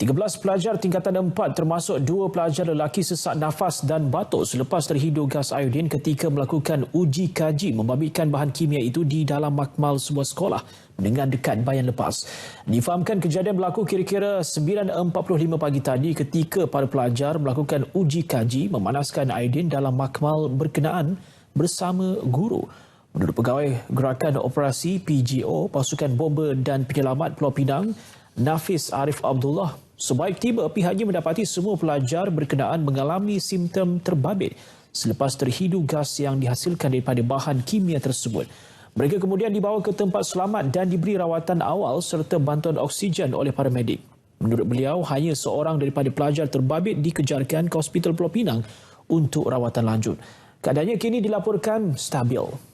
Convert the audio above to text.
13 pelajar tingkatan 4 termasuk 2 pelajar lelaki sesak nafas dan batuk selepas terhidu gas iodin ketika melakukan uji kaji membabitkan bahan kimia itu di dalam makmal sebuah sekolah dengan dekat bayan lepas. Difahamkan kejadian berlaku kira-kira 9.45 pagi tadi ketika para pelajar melakukan uji kaji memanaskan iodin dalam makmal berkenaan bersama guru. Menurut Pegawai Gerakan Operasi PGO Pasukan Bomba dan Penyelamat Pulau Pinang, Nafis Arif Abdullah, sebaik tiba pihaknya mendapati semua pelajar berkenaan mengalami simptom terbabit selepas terhidu gas yang dihasilkan daripada bahan kimia tersebut. Mereka kemudian dibawa ke tempat selamat dan diberi rawatan awal serta bantuan oksigen oleh para medik. Menurut beliau, hanya seorang daripada pelajar terbabit dikejarkan ke Hospital Pulau Pinang untuk rawatan lanjut. Keadaannya kini dilaporkan stabil.